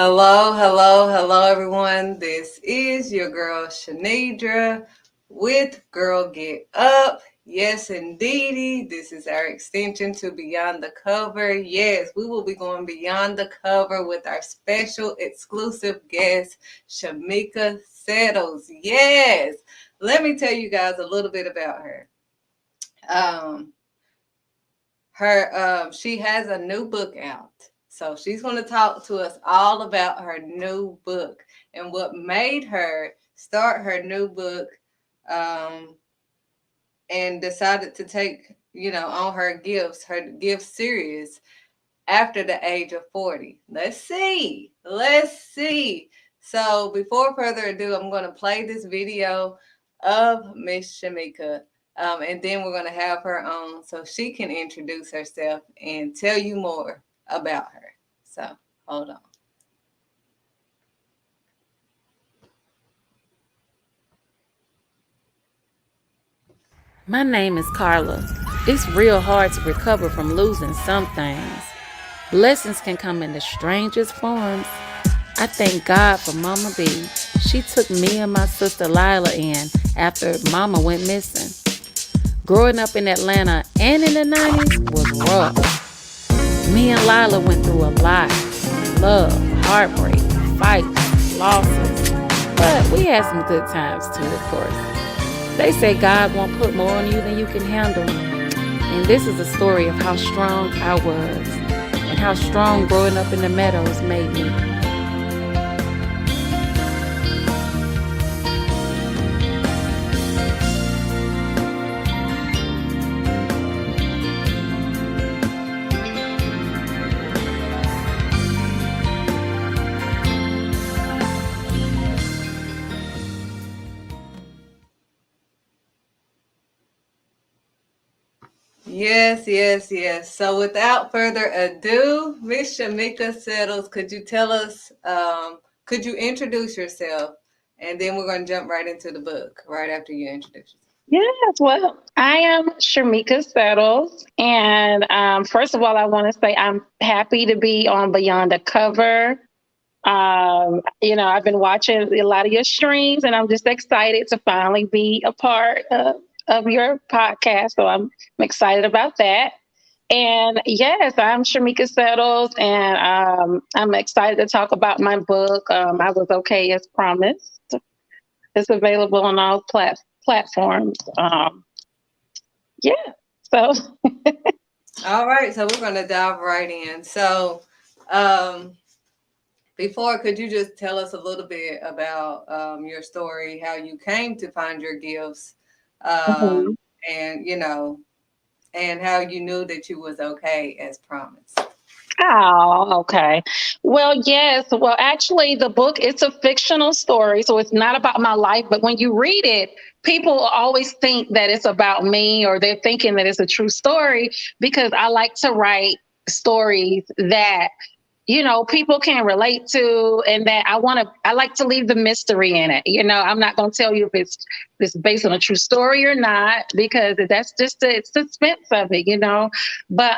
Hello, hello, hello, everyone. This is your girl Shanidra with Girl Get Up. Yes, indeedy. This is our extension to Beyond the Cover. Yes, we will be going beyond the cover with our special exclusive guest, Shermeaka Settles. Yes, let me tell you guys a little bit about her. Um, she has a new book out. So she's going to talk to us all about her new book and what made her start her new book um, and decided to take, on her gifts serious after the age of 40. Let's see. Let's see. So before further ado, I'm going to play this video of Miss Shermeaka. And then we're going to have her on so she can introduce herself and tell you more about her. So hold on. My name is Carla. It's real hard to recover from losing some things. Blessings can come in the strangest forms. I thank God for Mama B. She took me and my sister Lila in after Mama went missing. Growing up in Atlanta and in the 90s was rough. Me and Lila went through a lot. Love, heartbreak, fights, losses. But we had some good times too, of course. They say God won't put more on you than you can handle. And this is a story of how strong I was and how strong growing up in the meadows made me. Yes, yes, yes. So without further ado, Miss Shermeaka Settles, could you tell us, could you introduce yourself? And then we're going to jump right into the book right after you introduce yourself. Yes, well, I am Shermeaka Settles. And first of all, I want to say I'm happy to be on Beyond the Cover. I've been watching a lot of your streams, and I'm just excited to finally be a part of your podcast. So I'm excited about that. And yes, I'm Shermeaka Settles, and I'm excited to talk about my book. I was okay as promised. It's available on all platforms. Yeah. So All right, so we're going to dive right in. So, um, before, could you just tell us a little bit about your story, how you came to find your gifts, um, mhm. and and how you knew that you was okay as promised? Oh, okay. Well, yes. Well, actually, the book it's a fictional story, so it's not about my life. But when you read it, people always think that it's about me, or they're thinking that it's a true story because I like to write stories that people can relate to, and that I like to leave the mystery in it. I'm not going to tell you if it's based on a true story or not, because that's just the suspense of it. But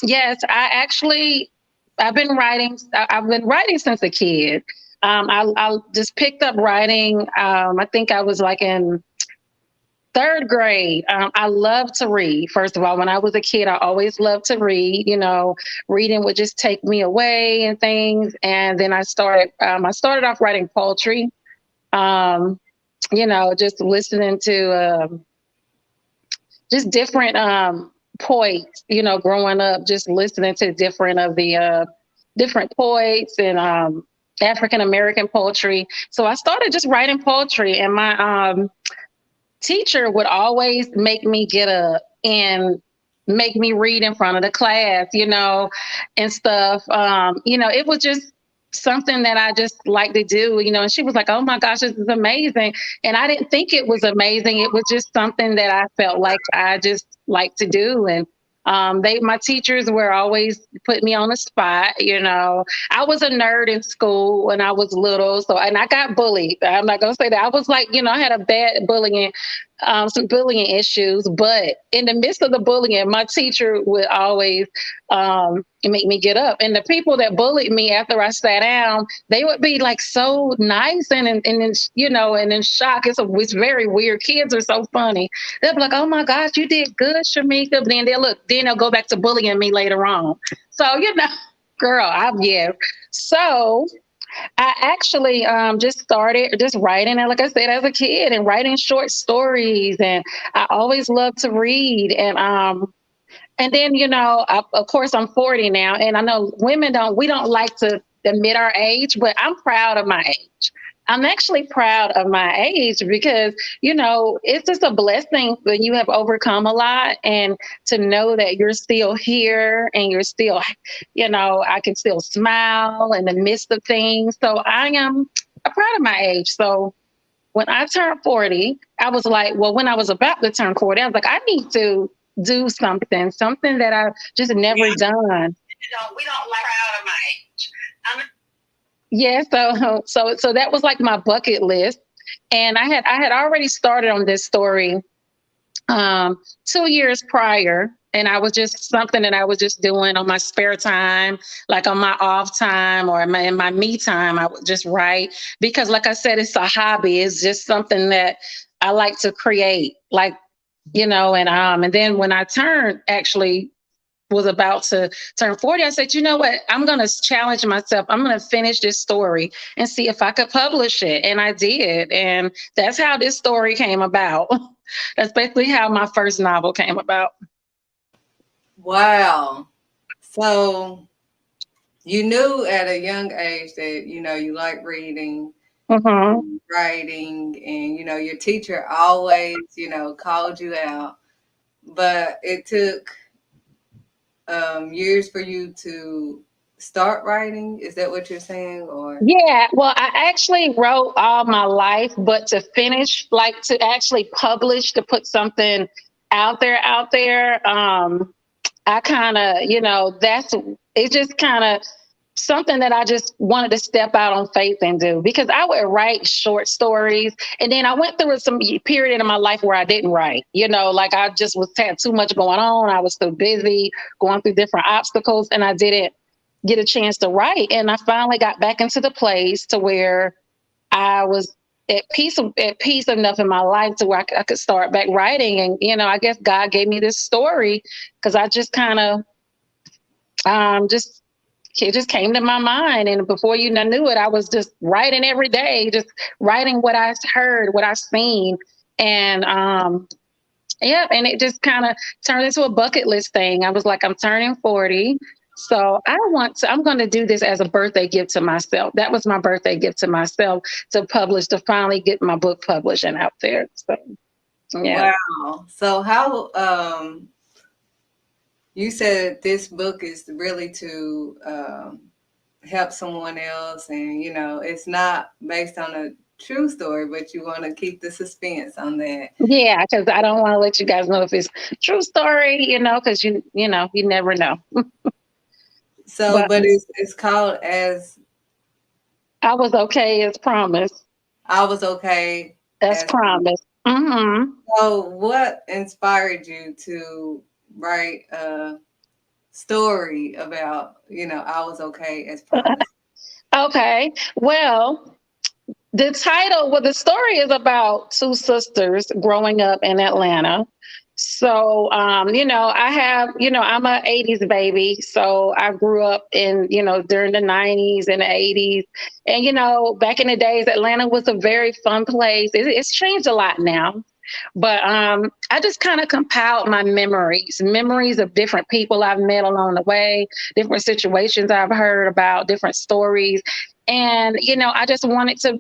yes, I've been writing. I've been writing since a kid. I just picked up writing. I think I was like in third grade. I love to read. First of all, when I was a kid, I always loved to read. Reading would just take me away and things. And then I started. I started off writing poetry. Um, just listening to just different poets. Growing up, just listening to different poets and African American poetry. So I started just writing poetry, and my teacher would always make me get up and make me read in front of the class, and stuff. It was just something that I just like to do, and she was like, "Oh my gosh, this is amazing." And I didn't think it was amazing. It was just something that I felt like I just like to do. And my teachers were always put me on the spot. I was a nerd in school when I was little. And I got bullied. I'm not going to say that. I was like, I had a bad bullying some bullying issues. But in the midst of the bullying, my teacher would always make me get up. And the people that bullied me after I sat down, they would be like so nice and and in shock. It's very weird. Kids are so funny. They'll be like, "Oh my gosh, you did good, Shermeaka." But then they'll go back to bullying me later on. So girl, yeah. So I actually just started just writing, and like I said, as a kid, and writing short stories, and I always loved to read, and then of course, I'm 40 now, and I know women don't like to admit our age, but I'm proud of my age. I'm actually proud of my age because it's just a blessing when you have overcome a lot, and to know that you're still here and you're still, I can still smile in the midst of things. So I am proud of my age. So when I turned 40, I was like, well, when I was about to turn 40, I was like, I need to do something that I've just never done. Yeah, so that was like my bucket list. And I had already started on this story 2 years prior. And I was just something that I was just doing on my spare time, like on my off time or in my me time. I would just write because, like I said, it's a hobby. It's just something that I like to create, like and then when I turned actually was about to turn 40, I said, you know what? I'm going to challenge myself. I'm going to finish this story and see if I could publish it. And I did. And that's how this story came about. That's basically how my first novel came about. Wow. So you knew at a young age that, you like reading, Hmm. writing, and, your teacher always, called you out. But it took years for you to start writing. Is that what you're saying? Or Yeah, well, I actually wrote all my life, but to finish, like to actually publish, to put something out there, I kind of, that's it's just kind of something that I just wanted to step out on faith and do because I would write short stories. And then I went through some period in my life where I didn't write, like I just had too much going on. I was too busy going through different obstacles and I didn't get a chance to write. And I finally got back into the place to where I was at peace enough in my life to where I could start back writing. And, I guess God gave me this story because I just kind of just it just came to my mind. And before I knew it, I was just writing every day, just writing what I heard, what I seen. And yeah, and it just kind of turned into a bucket list thing. I was like, I'm turning 40. So I'm going to do this as a birthday gift to myself. That was my birthday gift to myself to finally get my book published and out there. So, yeah. wow. So how you said this book is really to help someone else, and it's not based on a true story, but you want to keep the suspense on that. Yeah, because I don't want to let you guys know if it's true story, because you never know. So, But but it's called as I was okay as promised. I was okay As as promised. promised. Hmm. So, what inspired you to write a story about, I was okay as promised? Okay. Well, the story is about two sisters growing up in Atlanta. So, I'm a 80s baby. So I grew up during the 90s and the 80s. And, back in the days, Atlanta was a very fun place. It's changed a lot now. But I just kind of compiled my memories of different people I've met along the way, different situations I've heard about, different stories. And I wanted to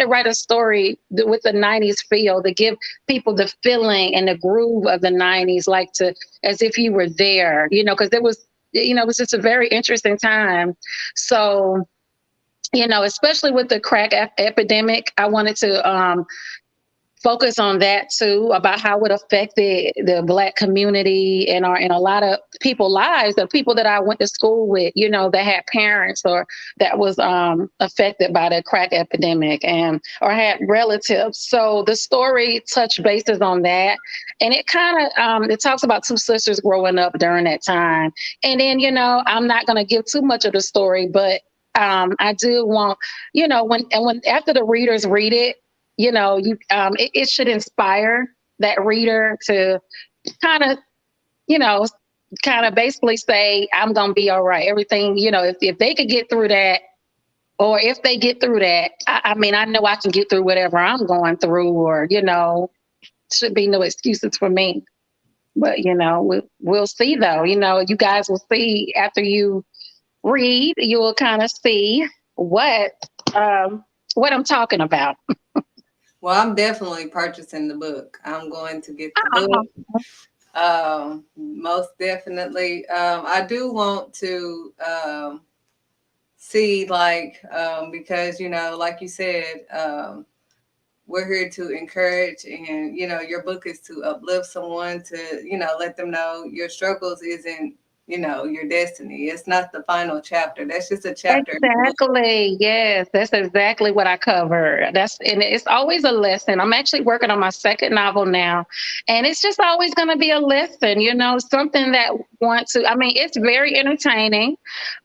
write a story with the 90s feel to give people the feeling and the groove of the 90s, like to as if you were there, because it was just a very interesting time. So, especially with the crack epidemic, I wanted to focus on that too, about how it affected the Black community and our and a lot of people lives, the people that I went to school with, that had parents or that was affected by the crack epidemic and or had relatives. So the story touched bases on that, and it kind of it talks about two sisters growing up during that time. And then I'm not going to give too much of the story, but I do want when after the readers read it, it should inspire that reader to kind of you know basically say, I'm gonna be all right. Everything, if they could get through that, or if they get through that, I mean, I know I can get through whatever I'm going through, or should be no excuses for me. But we'll see though. You guys will see after you read, you will kind of see um what I'm talking about. Well, I'm definitely purchasing the book. I'm going to get the book. Most definitely. I do want to see, like, because, like you said, we're here to encourage, and, your book is to uplift someone, to, let them know your struggles isn't, your destiny. It's not the final chapter. That's just a chapter in the book. Exactly. Yes, that's exactly what I cover. And it's always a lesson. I'm actually working on my second novel now, and it's just always going to be a lesson. Something that want to. I mean, it's very entertaining.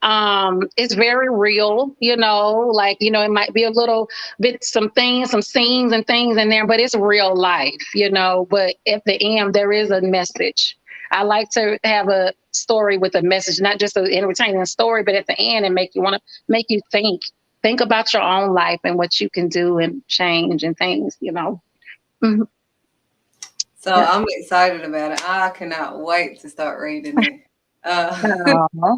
It's very real. Like it might be a little bit some things, some scenes and things in there, but it's real life. But at the end, there is a message. I like to have a story with a message, not just an entertaining story, but at the end, and make you think about your own life and what you can do and change and things. Mhm. So Yeah. I'm excited about it. I cannot wait to start reading it. Uh, Aw,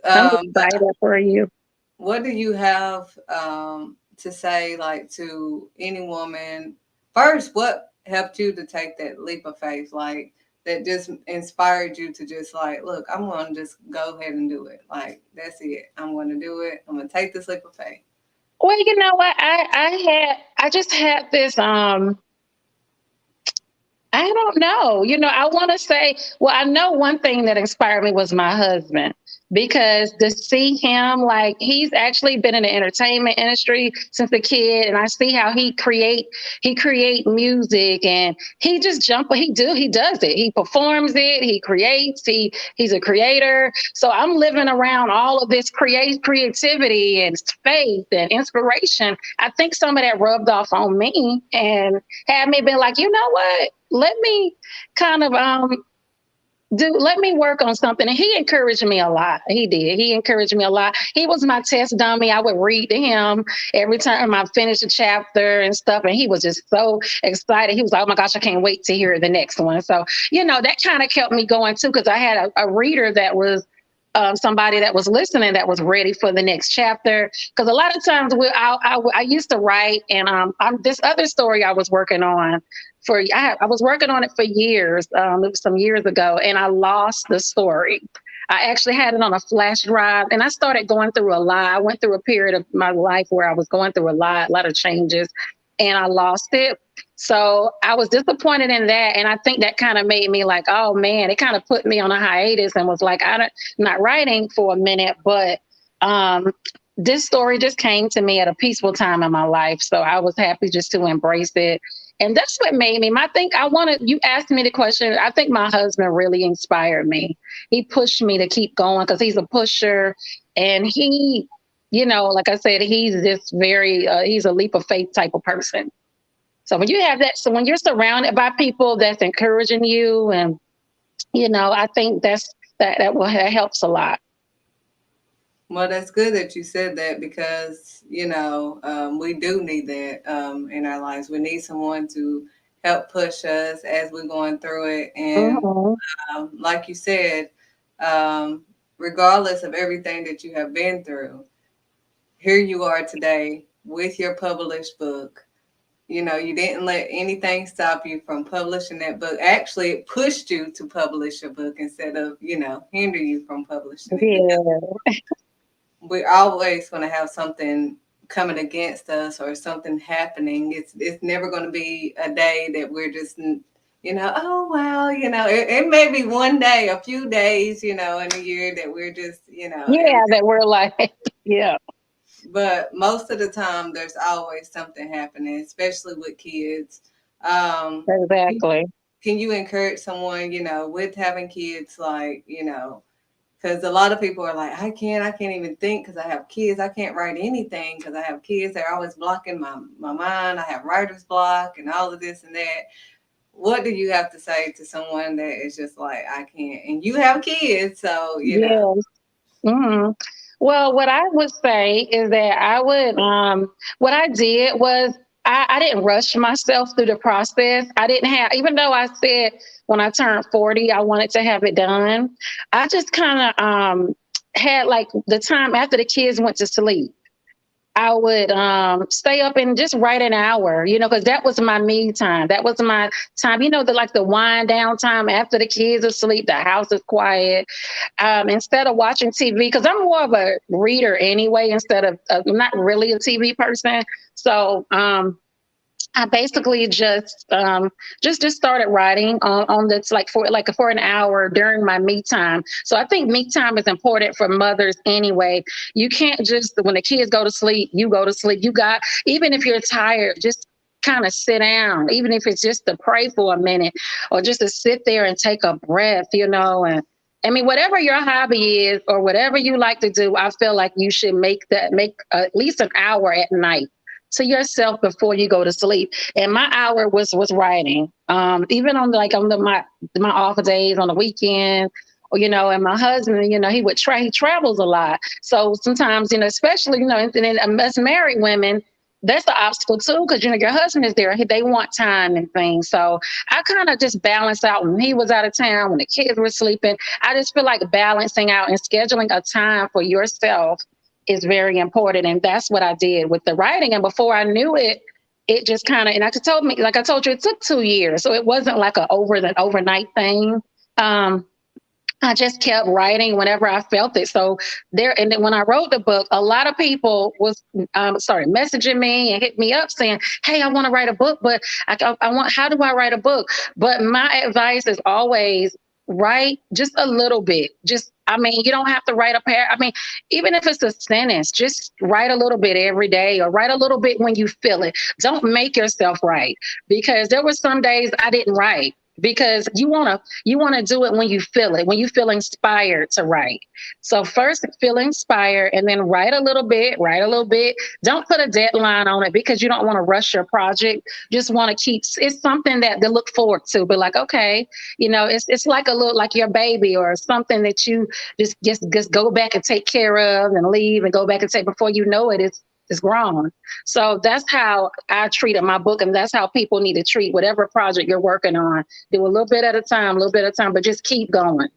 I'm but excited for you. what do you have to say, like, to any woman? First, what helped you to take that leap of faith, like, that just inspired you to just, like, look, I'm going to just go ahead and do it. Like, that's it. I'm going to do it. I'm going to take this leap of faith. Well, you know what? I just had this I don't know. I want to say, well, I know one thing that inspired me was my husband, because to see him, like, he's actually been in the entertainment industry since a kid, and I see how he create music, and he does it. He performs it, he creates, he's a creator. So I'm living around all of this creativity and faith and inspiration. I think some of that rubbed off on me and had me been like, you know what? Let me kind of let me work on something. And he encouraged me a lot. He did. He encouraged me a lot. He was my test dummy. I would read to him every time I finished a chapter and stuff. And he was just so excited. He was like, oh my gosh, I can't wait to hear the next one. So, that kind of kept me going too, because I had a reader that was somebody that was listening that was ready for the next chapter. Because a lot of times I used to write, and this other story I was working on I was working on it for years. It was some years ago, and I lost the story. I actually had it on a flash drive, and I started going through a lot. I went through a period of my life where I was going through a lot of changes, and I lost it. So I was disappointed in that, and I think that kind of made me like, oh man, it kind of put me on a hiatus, and was like, I'm not writing for a minute, but um, this story just came to me at a peaceful time in my life, so I was happy just to embrace it. And that's what made me. I think you asked me the question. I think my husband really inspired me. He pushed me to keep going because he's a pusher. And like I said, he's this he's a leap of faith type of person. So when you have that, so when you're surrounded by people that's encouraging you, and, I think that helps a lot. Well, that's good that you said that, because, we do need that in our lives. We need someone to help push us as we're going through it. And Mhm. like you said, um, regardless of everything that you have been through, here you are today with your published book. You didn't let anything stop you from publishing that book. Actually, it pushed you to publish your book instead of, hinder you from publishing it. Yeah. We're always going to have something coming against us or something happening. It's never going to be a day that we're just, oh well, it may be one day, a few days, in a year that we're just, Yeah, that we're like, yeah, but most of the time there's always something happening, especially with kids. Um, exactly. can you encourage someone, with having kids, like, because a lot of people are like, I can't even think because I have kids. I can't write anything because I have kids. They're always blocking my mind. I have writer's block and all of this and that. What do you have to say to someone that is just like, I can't? And you have kids, so Yes. Hmm. Well, what I would say is that what I did was I didn't rush myself through the process. I didn't have, even though I said when I turned 40, I wanted to have it done, I just kind of had like the time after the kids went to sleep. I would stay up and just write an hour, because that was my me time. That was my time, the wind down time after the kids are asleep, the house is quiet. Instead of watching TV, because I'm more of a reader anyway, instead of I'm not really a TV person. So I basically just started writing on this for an hour during my me time. So I think me time is important for mothers anyway. You can't just when the kids go to sleep, you go to sleep. You got even if you're tired, just kind of sit down, even if it's just to pray for a minute or just to sit there and take a breath, and I mean, whatever your hobby is or whatever you like to do, I feel like you should make at least an hour at night to yourself before you go to sleep. And my hour was writing. Even on my off days on the weekend, or and my husband, he travels a lot. So sometimes, especially, and then us married women, that's the obstacle too, because your husband is there. They want time and things. So I kind of just balanced out when he was out of town, when the kids were sleeping. I just feel like balancing out and scheduling a time for yourself is very important. And that's what I did with the writing. And before I knew it, it just kind of, and like I told you, it took 2 years. So it wasn't like an overnight thing. Um, I just kept writing whenever I felt it. So and then when I wrote the book, a lot of people started messaging me and hit me up saying, "Hey, I want to write a book, but I want. How do I write a book?" But my advice is always write just a little bit. I mean, you don't have to write a pair. I mean, even if it's a sentence, just write a little bit every day, or write a little bit when you feel it. Don't make yourself write, because there were some days I didn't write because you want to do it when you feel it, when you feel inspired to write. So first feel inspired and then write a little bit. Don't put a deadline on it because you don't want to rush your project. Just want to keep it's something that to look forward to. But like, okay, it's like a little like your baby or something that you just go back and take care of and leave and go back and take before you know it, it's grown. So that's how I treated my book, and that's how people need to treat whatever project you're working on. Do a little bit at a time, a little bit at a time, but just keep going,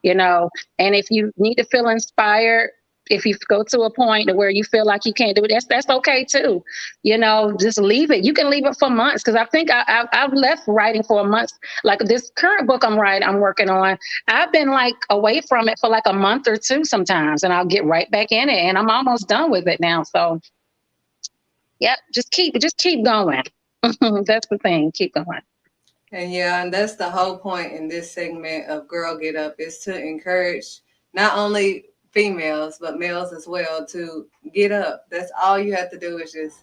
you know. And if you need to feel inspired, if you go to a point where you feel like you can't do it, that's okay too. Just leave it. You can leave it for months, because I think I've left writing for a month. Like this current book I'm working on, I've been like away from it for like a month or two sometimes, and I'll get right back in it, and I'm almost done with it now. So yeah, just keep going. That's the thing. Keep going. And yeah, and that's the whole point in this segment of Girl Get Up, is to encourage not only females but males as well to get up. That's all you have to do is just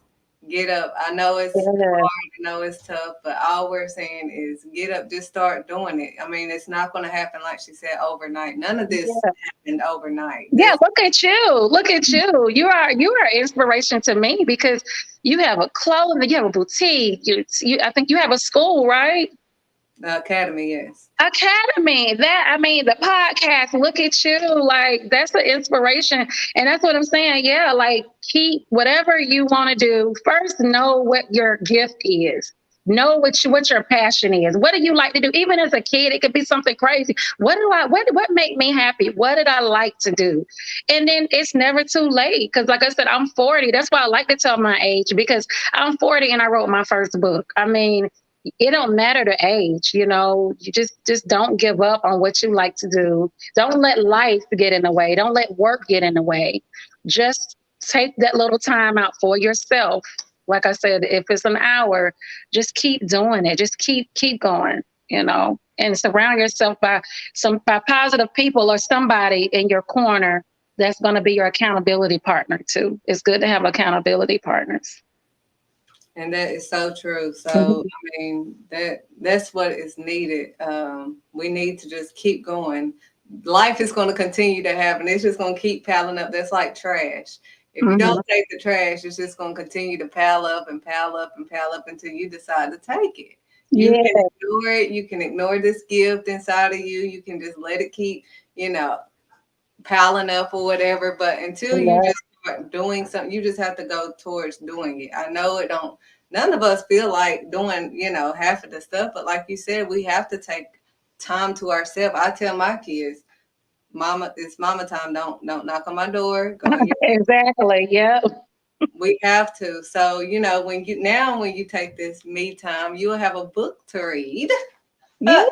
get up. I know it's Yeah. hard, I know it's tough, but all we're saying is get up, just start doing it. I mean, it's not going to happen, like she said, overnight. None of this Yeah. happened overnight. Yeah, look at you. Look at you. You are inspiration to me because you have a clothing, you have a boutique. I think you have a school, right? The academy, yes. Academy. I mean, the podcast. Look at you. Like that's the inspiration, and that's what I'm saying. Yeah, like keep whatever you want to do. First, know what your gift is. Know what your passion is. What do you like to do? Even as a kid, it could be something crazy. What make me happy? What did I like to do? And then it's never too late, because, like I said, I'm 40. That's why I like to tell my age, because I'm 40 and I wrote my first book. I mean, it don't matter the age. You just don't give up on what you like to do. Don't let life get in the way. Don't let work get in the way. Just take that little time out for yourself. Like I said, if it's an hour, just keep doing it. Just keep going, and surround yourself by positive people or somebody in your corner that's going to be your accountability partner too. It's good to have accountability partners. And that is so true. So Mhm. I mean that's what is needed. We need to just keep going. Life is going to continue to happen. It's just going to keep piling up. That's like trash. If you don't Mhm. take the trash, it's just going to continue to pile up and pile up and pile up until you decide to take it. You Yeah. can ignore it. You can ignore this gift inside of you. You can just let it keep, you know, piling up or whatever. But until you Yeah. just start doing something, you just have to go towards doing it. I know it don't. None of us feel like doing, half of the stuff. But like you said, we have to take time to ourselves. I tell my kids, "Mama, it's mama time. Don't knock on my door. Go in your." Exactly. Yeah. We have to. So when you take this me time, you'll have a book to read. Yeah.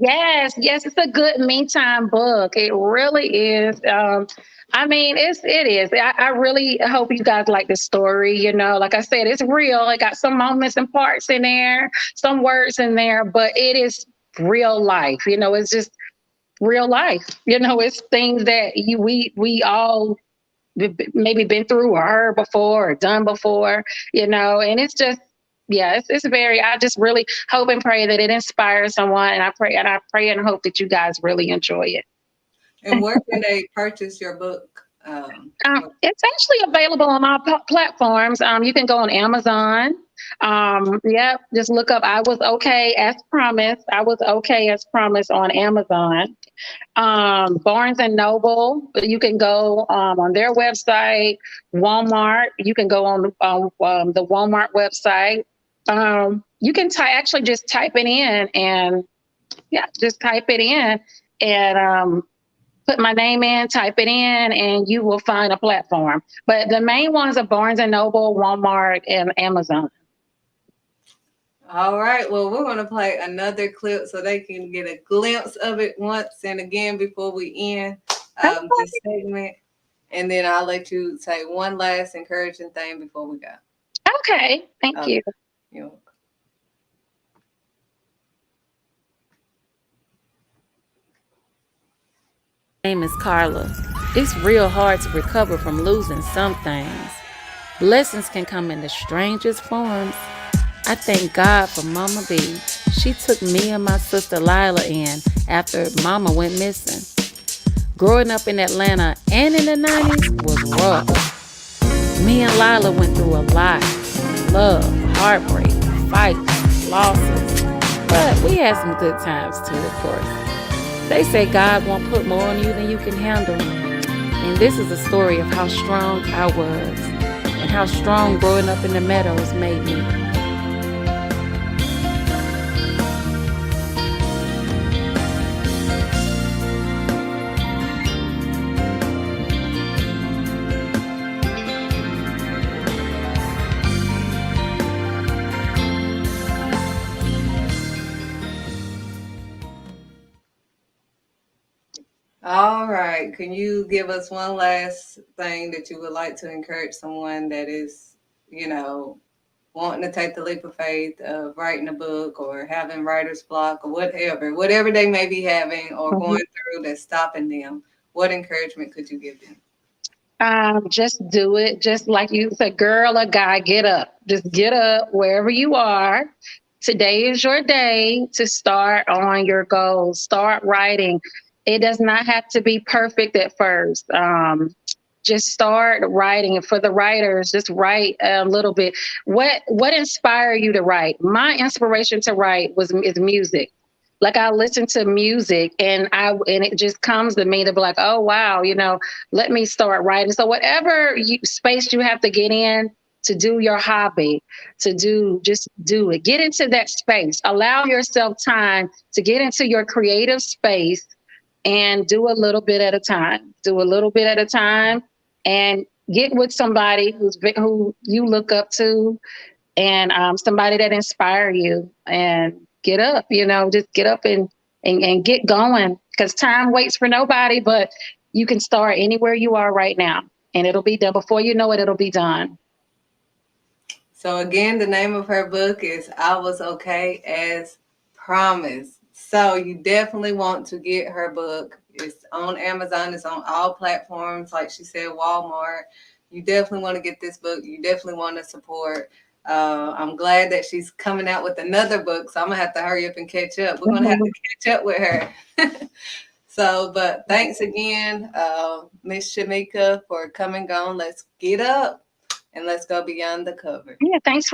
Yes. It's a good me time book. It really is. I mean, it is. I really hope you guys like the story. Like I said, it's real. It got some moments and parts in there, some words in there, but it is real life. It's just real life. It's things that we all maybe been through or heard before or done before, and it's just, yeah, it's very, I just really hope and pray that it inspires someone. And I pray and hope that you guys really enjoy it. And where can they purchase your book? It's actually available on all platforms. You can go on Amazon. Yeah, just look up I Was Okay as Promised. I Was Okay as Promised on Amazon. Barnes and Noble, you can go on their website. Walmart, you can go on the Walmart website. You can actually just type it in, and yeah, just type it in, and put my name in, type it in, and you will find a platform. But the main ones are Barnes and Noble, Walmart, and Amazon. All right. Well, we're going to play another clip so they can get a glimpse of it once and again before we end this segment. And then I'll let you say one last encouraging thing before we go. Okay, thank Okay. you. You Name is Carla. It's real hard to recover from losing some things. Blessings can come in the strangest forms. I thank God for Mama B. She took me and my sister Lila in after Mama went missing. Growing up in Atlanta and in the 90s was rough. Me and Lila went through a lot. Love, heartbreak, fights, losses. But we had some good times too, of course. They say God won't put more on you than you can handle. And this is a story of how strong I was and how strong growing up in the meadows made me. All right. Can you give us one last thing that you would like to encourage someone that is, you know, wanting to take the leap of faith of writing a book or having writer's block or whatever they may be having or going Mhm. through that's stopping them? What encouragement could you give them? Just do it. Just like you said, girl or guy, get up. Just get up wherever you are. Today is your day to start on your goals. Start writing. It does not have to be perfect at first. Just start writing. And for the writers, just write a little bit. What inspired you to write? My inspiration to write is music. Like I listen to music, and it just comes to me to be like, oh wow, let me start writing. So whatever space you have to get in to do your hobby, just do it. Get into that space. Allow yourself time to get into your creative space and do a little bit at a time. Do a little bit at a time, and get with somebody who you look up to, and somebody that inspire you, and get up. Just get up and get going, because time waits for nobody. But you can start anywhere you are right now, and it'll be done. Before you know it, it'll be done. So again, the name of her book is I Was Okay as Promised. So you definitely want to get her book. It's on Amazon. It's on all platforms. Like she said, Walmart. You definitely want to get this book. You definitely want to support. I'm glad that she's coming out with another book. So I'm going to have to hurry up and catch up. We're going to have to catch up with her. So, but thanks again, Miss Shermeaka, for coming on. Let's get up and let's go beyond the cover. Yeah, thanks